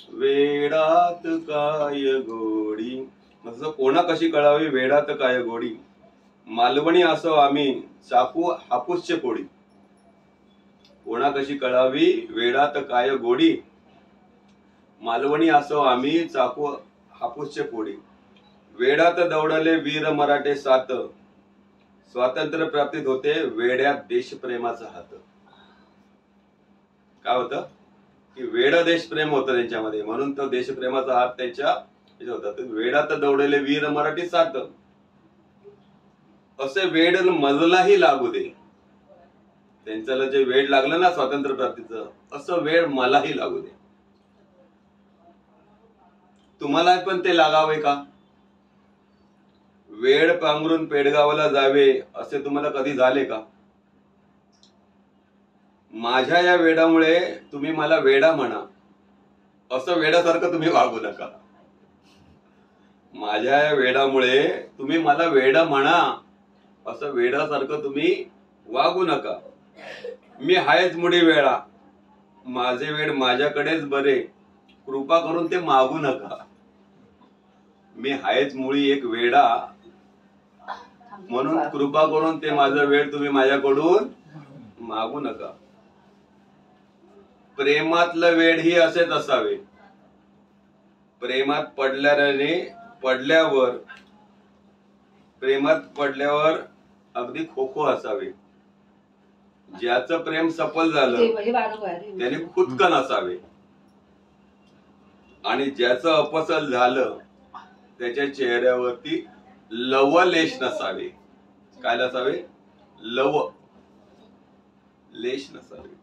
वेडात काय गोडी. म्हणजे कोणा कशी कळावी वेडात काय गोडी. मालवणी असो आम्ही चाकू हापूसचे पोळी. कोणा कशी कळावी वेडात काय गोडी. मालवणी असो आम्ही चाकू हापूसचे पोळी. वेडात दौडले वीर मराठे सात. स्वातंत्र्य प्राप्तीत होते वेड्यात देशप्रेमाचा हात. काय होतं की वेड देशप्रेम होतं त्यांच्यामध्ये, म्हणून तो देशप्रेमाचा हात त्यांच्या होता. वेडात दौडले वीर मराठी सात. असे वेड मजलाही लागू दे. त्यांच्याला जे वेड लागलं ना स्वातंत्र्य प्राप्तीचं, असं वेड मलाही लागू दे. तुम्हाला पण ते लागावे का? वेड पांघरून पेडगावला जावे असे तुम्हाला कधी झाले का? माझ्या या वेडामुळे तुम्ही मला वेडा म्हणा असं वेडासारखं तुम्ही वागू नका. माझ्या या वेडामुळे तुम्ही मला वेडा म्हणा असं वेडासारखं तुम्ही वागू नका. मी हायच मुडी वेळा, माझे वेड माझ्याकडेच बरे, कृपा करून ते मागू नका. मी हायच मुळी एक वेडा, म्हणून कृपा करून ते माझं वेड तुम्ही माझ्याकडून मागू नका. प्रेमातलं वेड ही असेच असावे. प्रेमात पडल्यावर अगदी खोखो असावे. ज्याचं प्रेम सफल झालं त्याने खुदकन असावे, आणि ज्याचं अपसल झालं त्याच्या चेहऱ्यावरती लवलेश नसावे. काय नसावे? लव लेश नसावे.